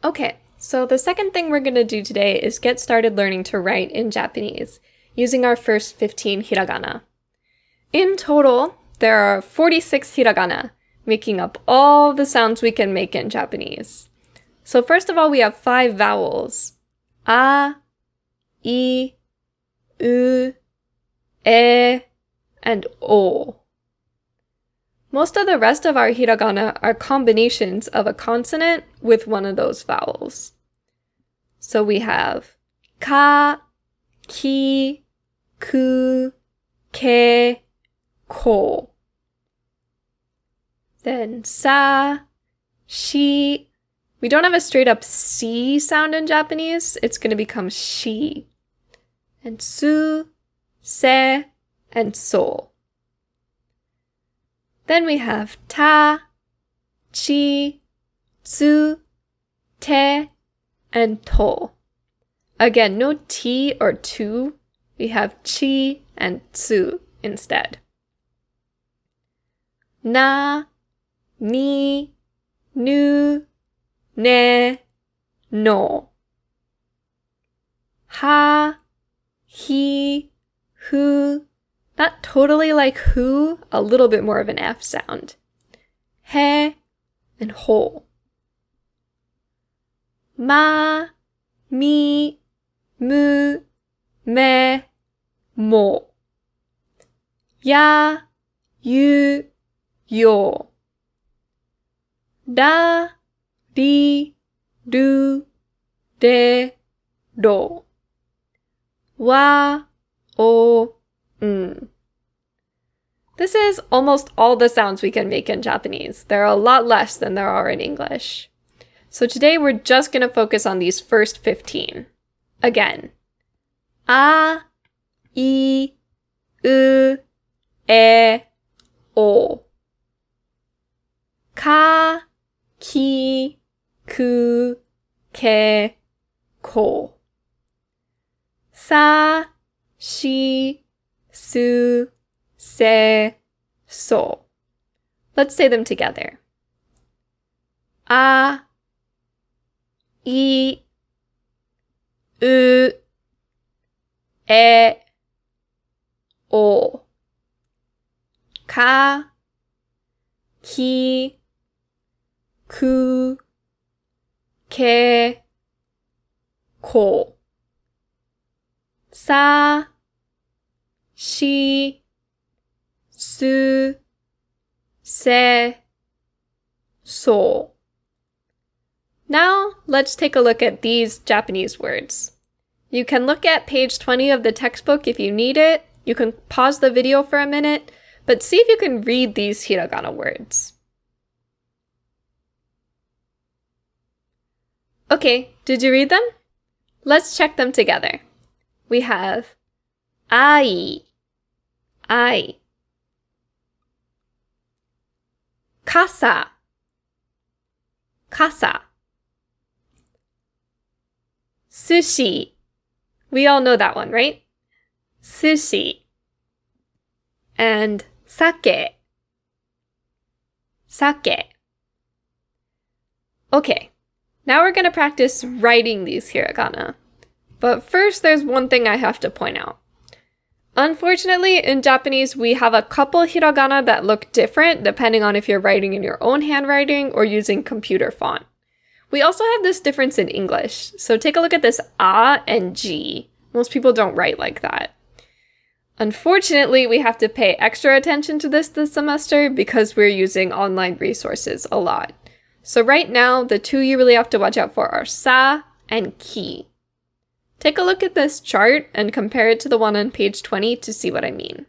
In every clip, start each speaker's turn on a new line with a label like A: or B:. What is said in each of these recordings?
A: Okay, so the second thing we're going to do today is get started learning to write in Japanese using our first 15 hiragana. In total, there are 46 hiragana, making up all the sounds we can make in Japanese. So first of all, we have 5 vowels. A, I, U, E, and O. Most of the rest of our hiragana are combinations of a consonant with one of those vowels. So we have ka, ki, ku, ke, ko. Then sa, shi. We don't have a straight up C sound in Japanese. It's going to become shi. And su, se, and so. Then we have ta, chi, tsu, te, and to. Again, no T or tu. We have chi and tsu instead. Na, ni, nu, ne, no. Ha, hi, hu. Not totally like who, a little bit more of an F sound. He and ho. Ma, mi, mu, me, mo. Ya, yu, yo. Da, ri, du, de, do. Wa, o, This is almost all the sounds we can make in Japanese. There are a lot less than there are in English. So today we're just going to focus on these first 15. Again. A, I, U, E, O. Ka, ki, ku, ke, ko. Sa, shi, su, se, so. Let's say them together. A, I, U, E, O. Ka, ki, ku, ke, ko. Sa, shi, su, se, so. Now, let's take a look at these Japanese words. You can look at page 20 of the textbook if you need it. You can pause the video for a minute, but see if you can read these hiragana words. Okay, did you read them? Let's check them together. We have ai, ai. Kasa, kasa. Sushi. We all know that one, right? Sushi. And sake, sake. Okay, now we're going to practice writing these hiragana. But first, there's one thing I have to point out. Unfortunately, in Japanese, we have a couple hiragana that look different depending on if you're writing in your own handwriting or using computer font. We also have this difference in English, so take a look at this A and G. Most people don't write like that. Unfortunately, we have to pay extra attention to this semester because we're using online resources a lot. So right now, the two you really have to watch out for are sa and ki. Take a look at this chart and compare it to the one on page 20 to see what I mean.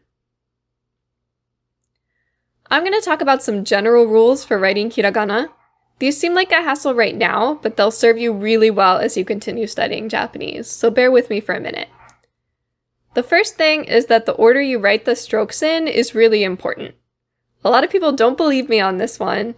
A: I'm going to talk about some general rules for writing hiragana. These seem like a hassle right now, but they'll serve you really well as you continue studying Japanese, so bear with me for a minute. The first thing is that the order you write the strokes in is really important. A lot of people don't believe me on this one,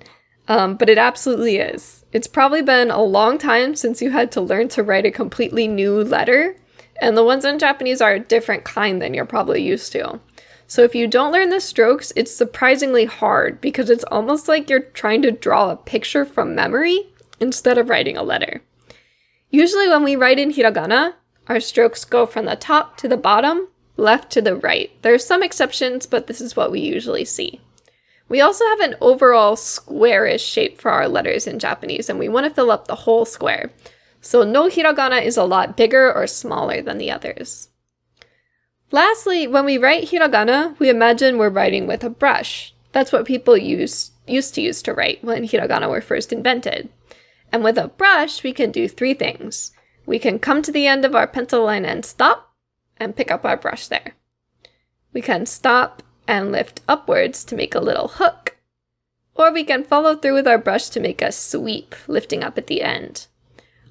A: but it absolutely is. It's probably been a long time since you had to learn to write a completely new letter, and the ones in Japanese are a different kind than you're probably used to. So if you don't learn the strokes, it's surprisingly hard because it's almost like you're trying to draw a picture from memory instead of writing a letter. Usually when we write in hiragana, our strokes go from the top to the bottom, left to the right. There are some exceptions, but this is what we usually see. We also have an overall squarish shape for our letters in Japanese, and we want to fill up the whole square. So no hiragana is a lot bigger or smaller than the others. Lastly, when we write hiragana, we imagine we're writing with a brush. That's what people used to use to write when hiragana were first invented. And with a brush, we can do 3 things. We can come to the end of our pencil line and stop, and pick up our brush there. We can stop and lift upwards to make a little hook, or we can follow through with our brush to make a sweep, lifting up at the end.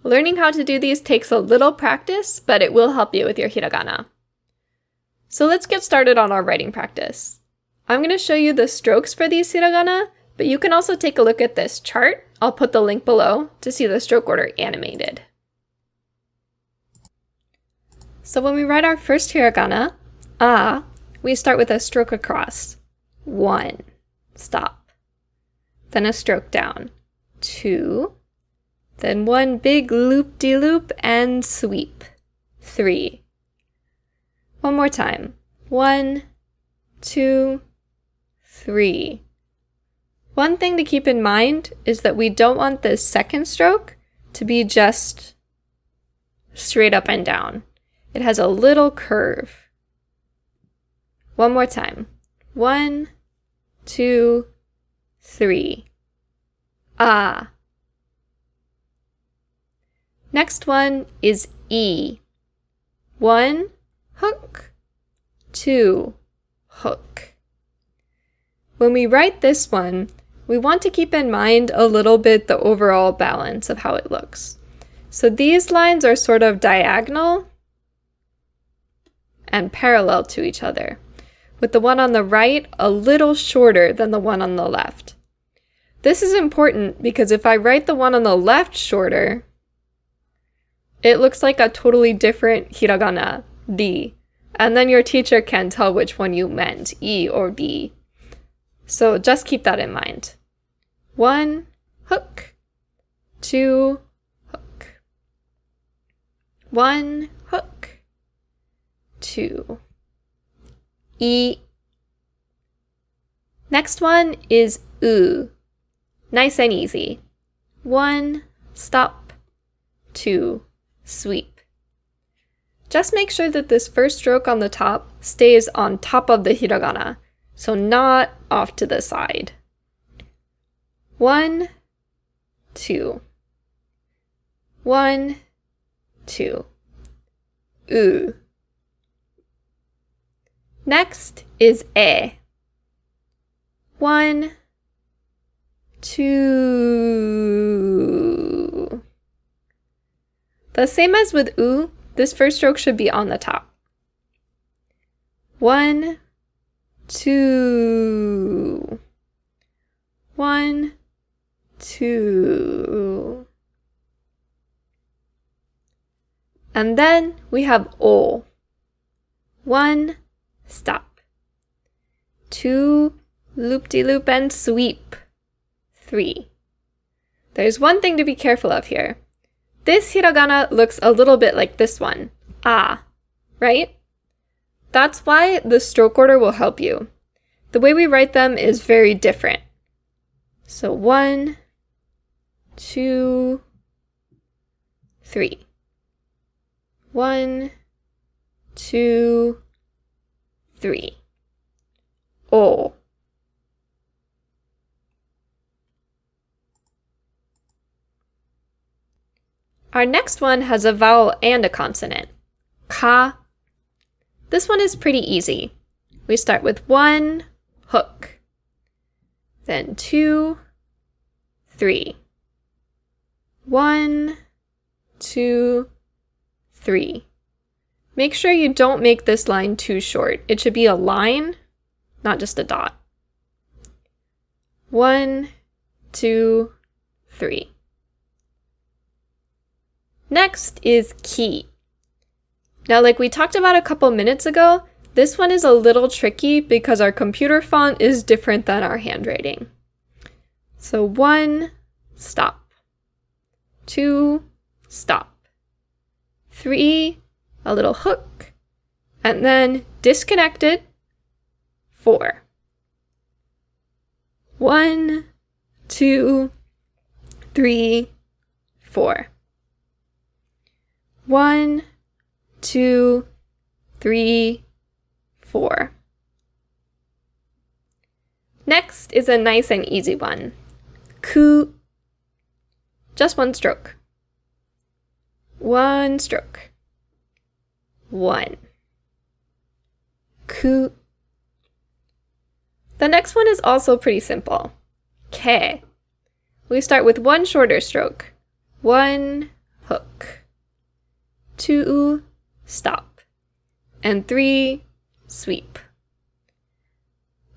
A: Learning how to do these takes a little practice, but it will help you with your hiragana. So let's get started on our writing practice. I'm going to show you the strokes for these hiragana, but you can also take a look at this chart. I'll put the link below to see the stroke order animated. So when we write our first hiragana, A, we start with a stroke across. 1, stop. Then a stroke down. 2, then 1 big loop-de-loop and sweep. 3. One more time. 1, 2, 3. One thing to keep in mind is that we don't want this second stroke to be just straight up and down. It has a little curve. One more time. 1, 2, 3. Ah. Next one is E. 1, hook. 2, hook. When we write this one, we want to keep in mind a little bit the overall balance of how it looks. So these lines are sort of diagonal and parallel to each other, with the one on the right a little shorter than the one on the left. This is important because if I write the one on the left shorter, it looks like a totally different hiragana, D, and then your teacher can tell which one you meant, E or B. So just keep that in mind. 1, hook. 2, hook. 1, hook. 2. E. Next one is U. Nice and easy. 1, stop. 2, sweep. Just make sure that this first stroke on the top stays on top of the hiragana, so not off to the side. 1, 2. 1, 2. U. Next is E. 1, 2. The same as with U, this first stroke should be on the top. 1, 2. 1, 2. And then we have O. 1, stop. 2, loop-de-loop and sweep. 3. There's one thing to be careful of here. This hiragana looks a little bit like this one, A, right? That's why the stroke order will help you. The way we write them is very different. So 1, 2, 3. 1, 2, 3. O. Our next one has a vowel and a consonant. Ka. This one is pretty easy. We start with 1, hook. Then 2, 3. 1, 2, 3. Make sure you don't make this line too short. It should be a line, not just a dot. 1, 2, 3. Next is ki. Now, like we talked about a couple minutes ago, this one is a little tricky because our computer font is different than our handwriting. So 1, stop. 2, stop. 3, a little hook, and then disconnected, 4. 1, 2, 3, 4. 1, 2, 3, 4. Next is a nice and easy one. Ku. Just one stroke. One stroke. 1. Ku. The next one is also pretty simple. Ke. We start with one shorter stroke. 1, hook. 2, stop. And 3, sweep.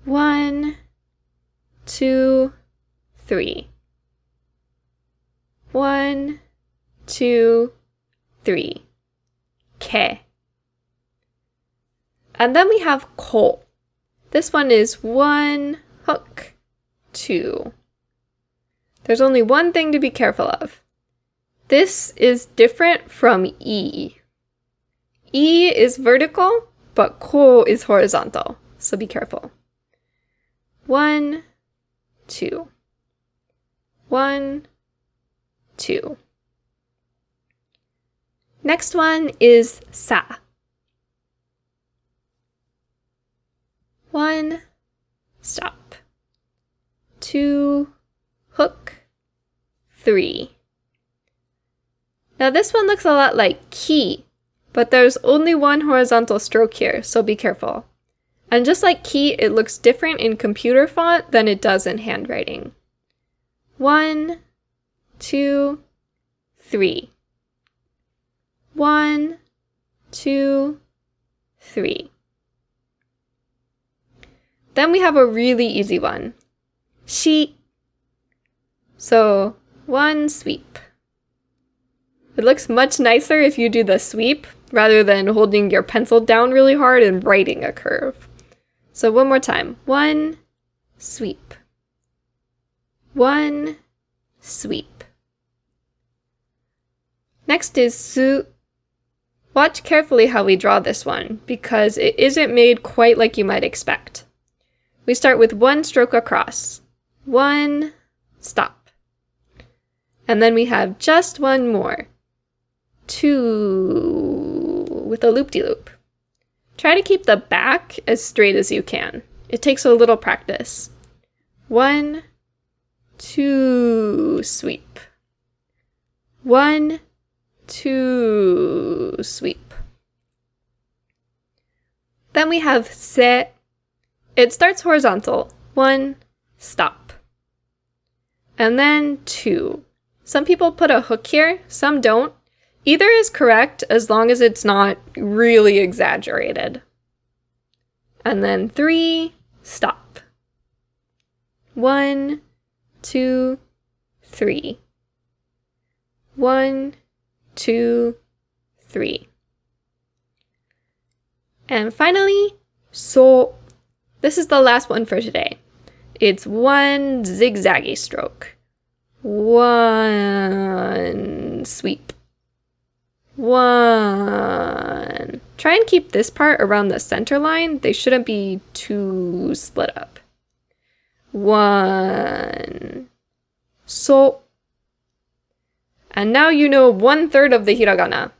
A: 1, 2, 3. 1, 2, 3. Ke. And then we have ko. This one is 1, hook, 2. There's only one thing to be careful of. This is different from E. E is vertical, but ko is horizontal, so be careful. 1, 2. 1, 2. Next one is sa. 1, stop. 2, hook, 3. Now this one looks a lot like ki, but there's only one horizontal stroke here, so be careful. And just like ki, it looks different in computer font than it does in handwriting. 1, 2, 3. 1, 2, 3. Then we have a really easy one. Shi. So, 1 sweep. It looks much nicer if you do the sweep rather than holding your pencil down really hard and writing a curve. So one more time. 1 sweep. 1 sweep. Next is su. Watch carefully how we draw this one, because it isn't made quite like you might expect. We start with 1 stroke across. 1, stop. And then we have just one more. 2 with a loop-de-loop. Try to keep the back as straight as you can. It takes a little practice. 1, 2, sweep. 1, 2, sweep. Then we have se. It starts horizontal. 1, stop. And then 2. Some people put a hook here, some don't. Either is correct as long as it's not really exaggerated. And then 3, stop. 1, 2, 3. 1, 2, 3. And finally, so. This is the last one for today. It's 1 zigzaggy stroke. 1 sweep. 1. Try and keep this part around the center line. They shouldn't be too split up. 1. So. And now you know 1/3 of the hiragana.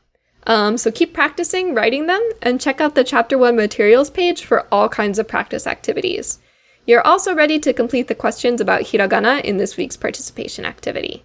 A: So keep practicing writing them and check out the Chapter 1 materials page for all kinds of practice activities. You're also ready to complete the questions about hiragana in this week's participation activity.